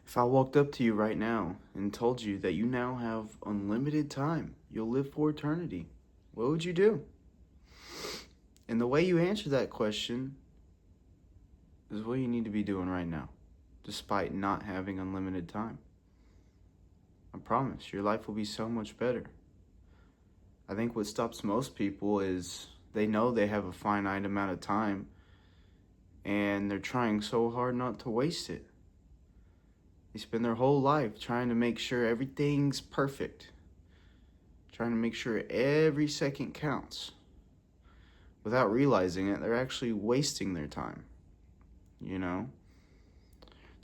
If I walked up to you right now and told you that you now have unlimited time, you'll live for eternity, what would you do? And the way you answer that question is what you need to be doing right now, despite not having unlimited time. I promise your life will be so much better. I think what stops most people is they know they have a finite amount of time and they're trying so hard not to waste it. They spend their whole life trying to make sure everything's perfect, trying to make sure every second counts. Without realizing it, they're actually wasting their time, you know?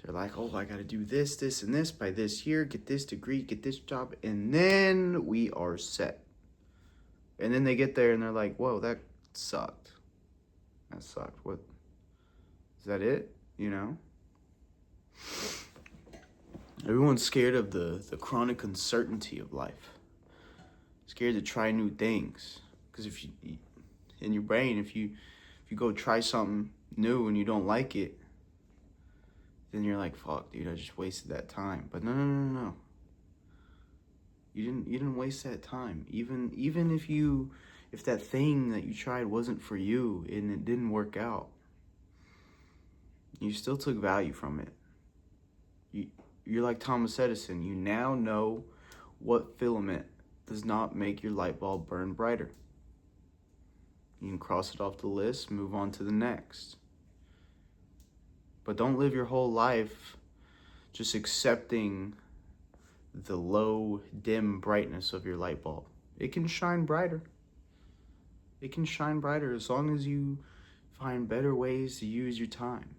They're like, oh, I gotta do this, this, and this by this year, get this degree, get this job, and then we are set. And then they get there and they're like, whoa, that sucked. That sucked. What? Is that it? You know? Everyone's scared of the chronic uncertainty of life. Scared to try new things. Because if you, in your brain, if you go try something new and you don't like it, then you're like, fuck, dude, I just wasted that time. But no. You didn't waste that time. Even if that thing that you tried wasn't for you and it didn't work out, you still took value from it. You're like Thomas Edison. You now know what filament does not make your light bulb burn brighter. You can cross it off the list, move on to the next. But don't live your whole life just accepting the low, dim brightness of your light bulb. It can shine brighter. It can shine brighter as long as you find better ways to use your time.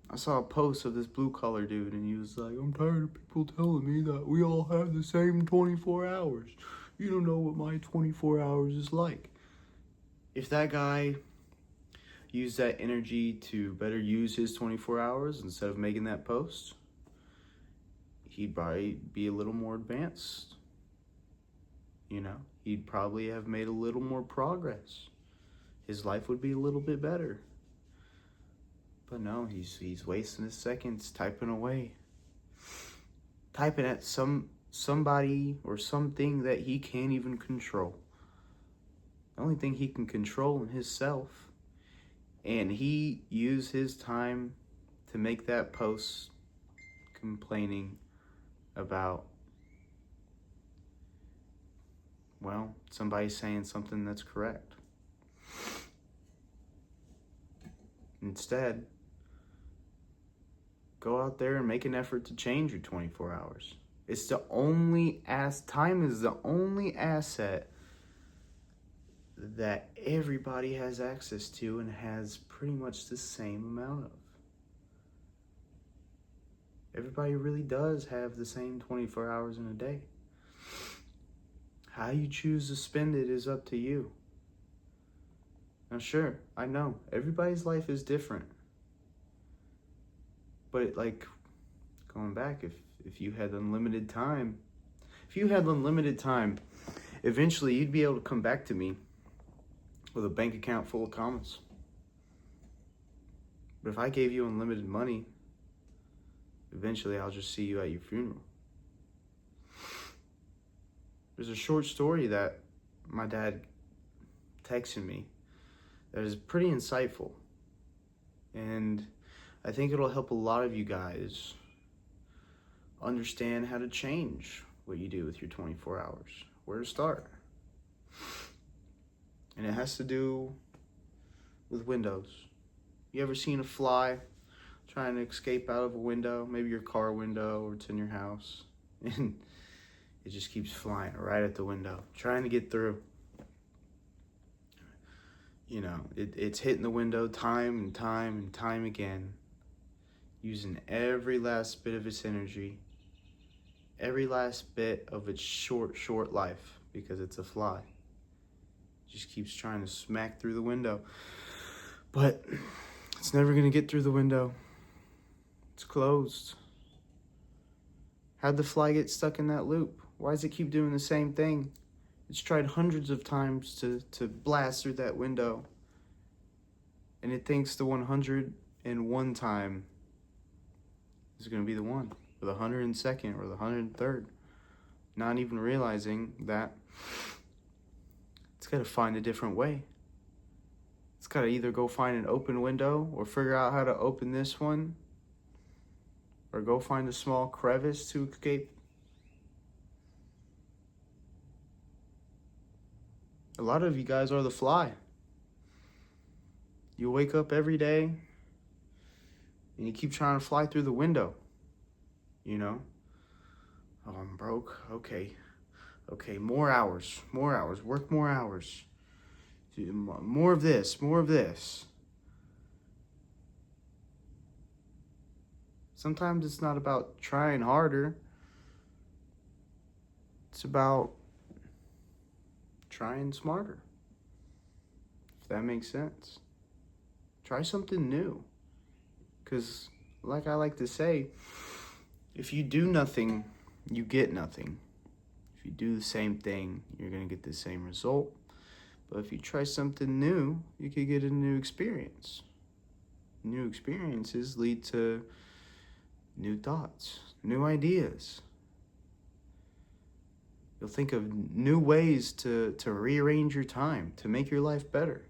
I saw a post of this blue-collar dude, and he was like, I'm tired of people telling me that we all have the same 24 hours. You don't know what my 24 hours is like. If that guy used that energy to better use his 24 hours instead of making that post, he'd probably be a little more advanced. You know, he'd probably have made a little more progress. His life would be a little bit better. But no, he's wasting his seconds typing away. Typing at somebody or something that he can't even control. The only thing he can control is himself. And he used his time to make that post complaining about, well, somebody saying something that's correct. Instead, go out there and make an effort to change your 24 hours. It's the only time is the only asset that everybody has access to and has pretty much the same amount of. Everybody really does have the same 24 hours in a day. How you choose to spend it is up to you. Now, sure, I know everybody's life is different. But going back, if you had unlimited time, eventually you'd be able to come back to me with a bank account full of commas. But if I gave you unlimited money, eventually I'll just see you at your funeral. There's a short story that my dad texted me that is pretty insightful. And I think it'll help a lot of you guys understand how to change what you do with your 24 hours, where to start. And it has to do with windows. You ever seen a fly trying to escape out of a window, maybe your car window or it's in your house, and it just keeps flying right at the window, trying to get through. You know, it's hitting the window time and time again, using every last bit of its energy, every last bit of its short life, because it's a fly. It just keeps trying to smack through the window. But it's never gonna get through the window. It's closed. How'd the fly get stuck in that loop? Why does it keep doing the same thing? It's tried hundreds of times to blast through that window. And it thinks the 101 time is going to be the one, or the 102nd, or the 103rd. Not even realizing that it's got to find a different way. It's got to either go find an open window or figure out how to open this one, or go find a small crevice to escape. A lot of you guys are the fly. You wake up every day and you keep trying to fly through the window, you know? Oh, I'm broke. Okay, more hours, work more hours. More of this. Sometimes it's not about trying harder. It's about trying smarter. If that makes sense. Try something new. Because, like I like to say, if you do nothing, you get nothing. If you do the same thing, you're going to get the same result. But if you try something new, you could get a new experience. New experiences lead to new thoughts, new ideas. You'll think of new ways to rearrange your time, to make your life better.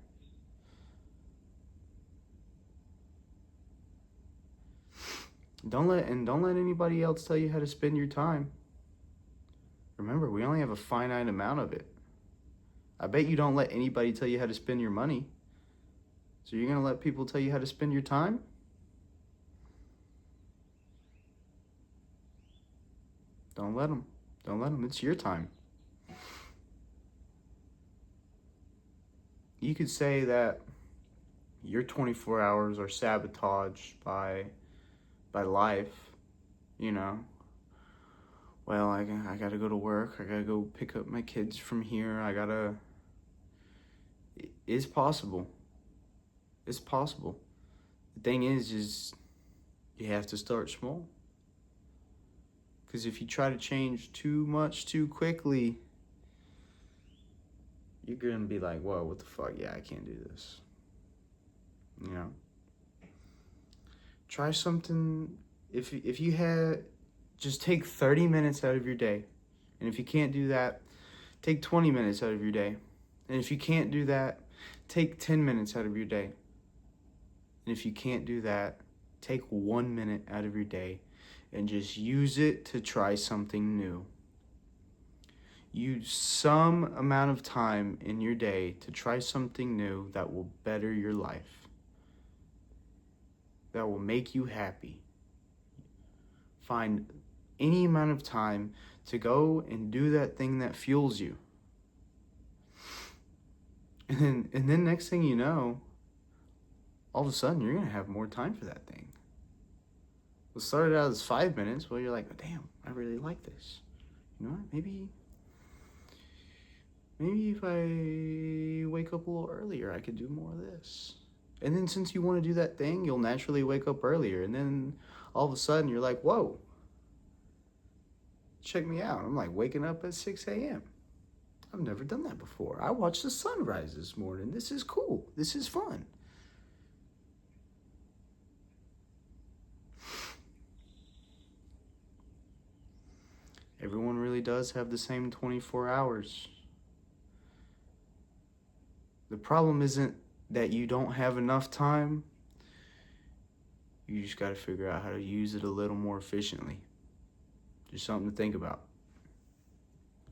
Don't let anybody else tell you how to spend your time. Remember, we only have a finite amount of it. I bet you don't let anybody tell you how to spend your money. So you're going to let people tell you how to spend your time? Don't let them. Don't let them. It's your time. You could say that your 24 hours are sabotaged by life, you know. Well, I gotta go to work. I gotta go pick up my kids from here. It's possible. It's possible. The thing is you have to start small. Because if you try to change too much too quickly, you're gonna be like, whoa, what the fuck? Yeah, I can't do this. You know? Try something. If you had, just take 30 minutes out of your day. And if you can't do that, take 20 minutes out of your day. And if you can't do that, take 10 minutes out of your day. And if you can't do that, take 1 minute out of your day and just use it to try something new. Use some amount of time in your day to try something new that will better your life, that will make you happy. Find any amount of time to go and do that thing that fuels you. And then next thing you know, all of a sudden you're going to have more time for that thing. It started out as 5 minutes. Well, you're like, oh, damn, I really like this. You know what? Maybe if I wake up a little earlier, I could do more of this. And then since you want to do that thing, you'll naturally wake up earlier. And then all of a sudden you're like, whoa, check me out. I'm like waking up at 6 a.m. I've never done that before. I watched the sunrise this morning. This is cool. This is fun. Everyone really does have the same 24 hours. The problem isn't that you don't have enough time. You just got to figure out how to use it a little more efficiently. Just something to think about.